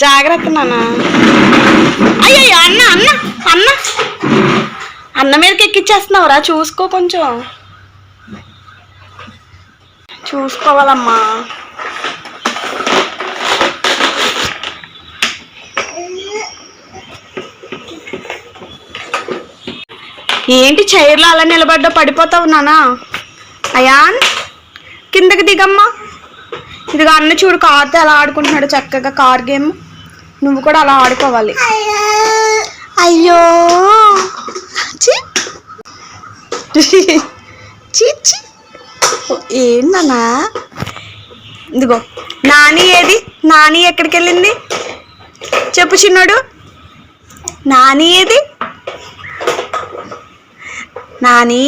జాగ్రత్త నాన్న. అయ్యయ్యో అన్న అన్న అన్న అన్న మీదకి ఎక్కిచ్చేస్తున్నావురా, చూసుకో, కొంచెం చూసుకోవాలమ్మా. ఏంటి చైర్లో అలా నిలబడ్డా, పడిపోతావు నానా. అయాన్ కిందకి దిగమ్మా. ఇదిగా అన్న చూడు కార్తో ఎలా ఆడుకుంటున్నాడు చక్కగా, కార్ గేమ్. నువ్వు కూడా అలా ఆడుకోవాలి. అయ్యో చీ ఏంటన్నా. ఇదిగో నాని ఏది, నాని ఎక్కడికి వెళ్ళింది చెప్పు చిన్నోడు. నాని ఏది, నాని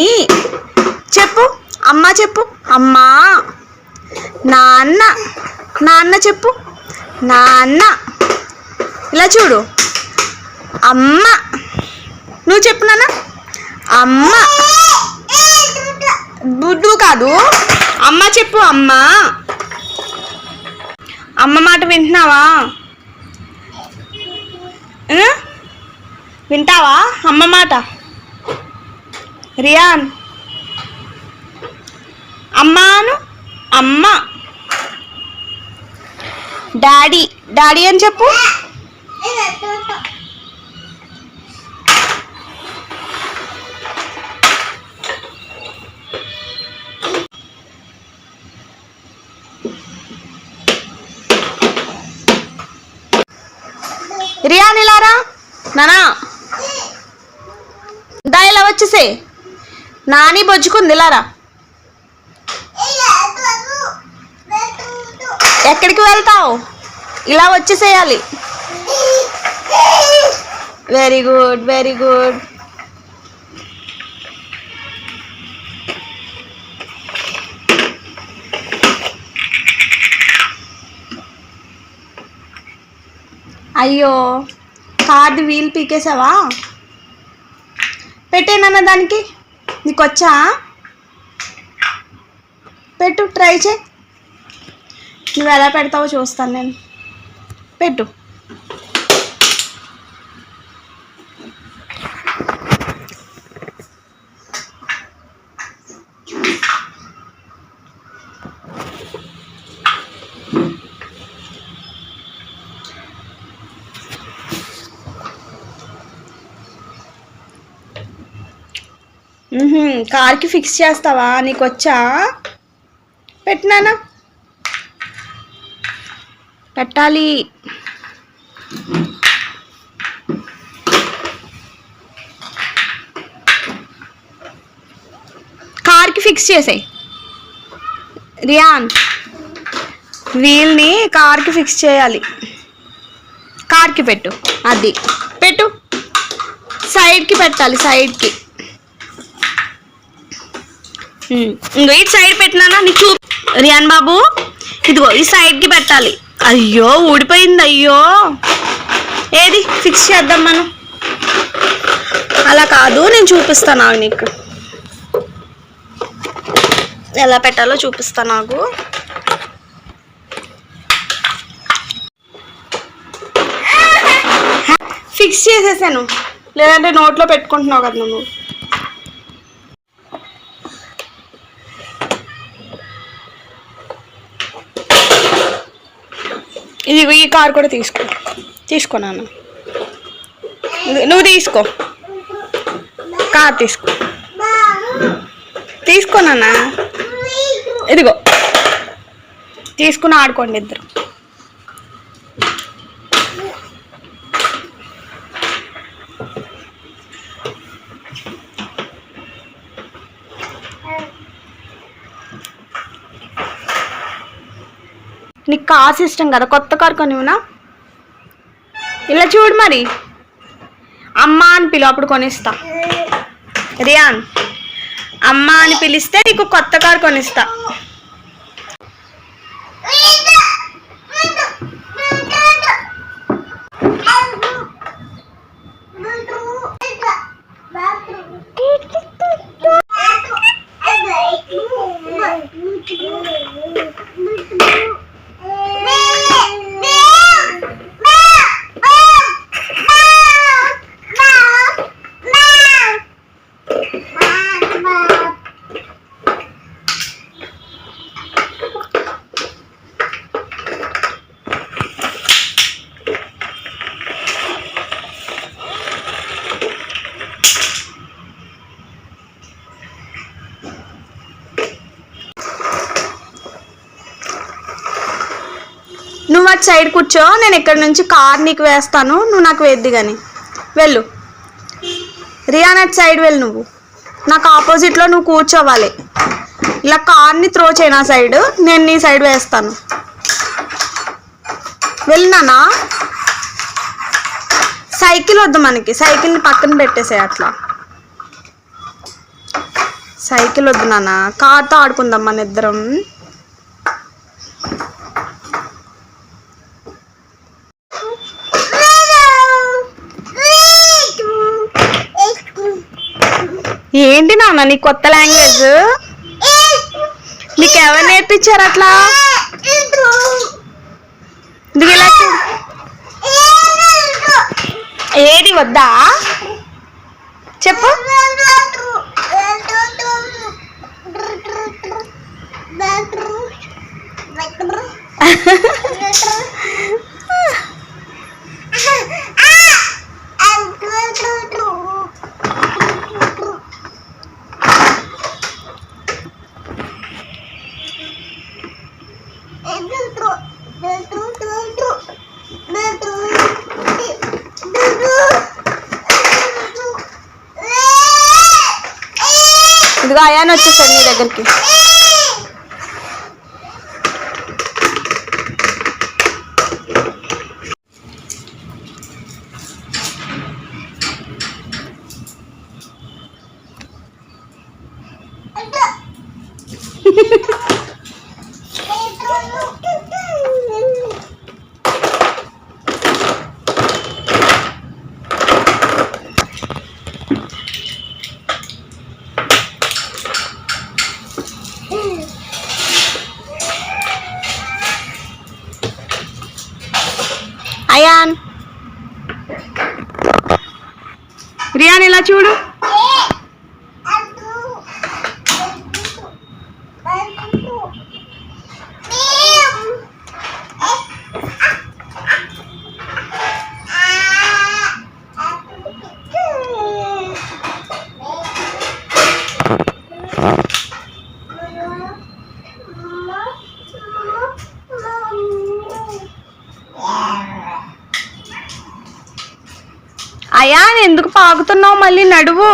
చెప్పు. అమ్మ చెప్పు. అమ్మా. నాన్న, నాన్న చెప్పు. నాన్న. ఇలా చూడు. అమ్మ. నువ్వు చెప్పు నాన్న. అమ్మ. బుడ్డు కాదు, అమ్మ చెప్పు. అమ్మ. అమ్మ మాట వింటున్నావా? వింటావా అమ్మ మాట? రియాన్ అమ్మాను. అమ్మ. డాడీ, డాడీ అని చెప్పు. రియాన్ ఇలారా నానా. దా ఇలా వచ్చేసే. నాని బొజ్జుకుంది, ఇలారా. ఎక్కడికి వెళ్తావు? ఇలా వచ్చేసేయాలి. Very good, very good. అయ్యో కార్ది వీల్ పీకేసావా? పెట్టేనన్న దానికి. నీకు వచ్చా? పెట్టు, ట్రై చేయి. నువ్వు ఎలా పెడతావో చూస్తాను నేను. పెట్టు. కార్కి ఫిక్స్ చేస్తావా? నీకు వచ్చా? పెట్టినానా? పెట్టాలి. కార్కి ఫిక్స్ చేసాయి రియాన్. వీల్ని కార్కి ఫిక్స్ చేయాలి. కార్కి పెట్టు. అది పెట్టు. సైడ్కి పెట్టాలి, సైడ్కి. ఇంకో ఇటు సైడ్ పెట్టినానా? నీకు చూ రియాన్ బాబు. ఇదిగో ఈ సైడ్కి పెట్టాలి. అయ్యో ఊడిపోయింది. అయ్యో ఏది ఫిక్స్ చేద్దాం మనం. అలా కాదు, నేను చూపిస్తాను నీకు ఎలా పెట్టాలో చూపిస్తాను. నాకు ఫిక్స్ చేసేసాను, లేదంటే నోట్లో పెట్టుకుంటున్నావు కదా నువ్వు. ఇది ఈ కార్ కూడా తీసుకో నాన్న. నువ్వు తీసుకో, కార్ తీసుకో నాన్న. ఇదిగో తీసుకుని ఆడుకోండి ఇద్దరు. నీకు కార్ ఇష్టం కదా, కొత్త కార్ కొనివునా? ఇలా చూడు మరి. అమ్మ అని పిలు, అప్పుడు కొనిస్తా. రియాన్ అమ్మ అని పిలిస్తే నీకు కొత్త కార్ కొనిస్తా. అటు సైడ్ కూర్చో, నేను ఇక్కడ నుంచి కార్ నీకు వేస్తాను, నువ్వు నాకు వేద్ది కానీ. వెళ్ళు రియాన్, అటు సైడ్ వెళ్ళు. నువ్వు నాకు ఆపోజిట్లో నువ్వు కూర్చోవాలి. ఇలా కార్ని త్రో చేయి నా సైడ్, నేను నీ సైడ్ వేస్తాను. వెళ్ళినానా? సైకిల్ వద్దు మనకి, సైకిల్ని పక్కన పెట్టేసాయి. అట్లా సైకిల్ వద్దు నాన్న, కార్తో ఆడుకుందాం మన ఇద్దరం. ఏంటి నాన్న నీ కొత్త లాంగ్వేజ్? నీకు ఎవరు నేర్పించారు అట్లా? ఏది వద్దా చెప్పు. ఇదిగో అయాన్ వచ్చేసాడు నీ దగ్గరికి. అయాన్, రియాన్ ఇలా చూడు. అయాన్ ఎందుకు పాకుతున్నావు? మళ్ళీ నడువు.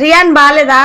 రియాన్ బాలేదా?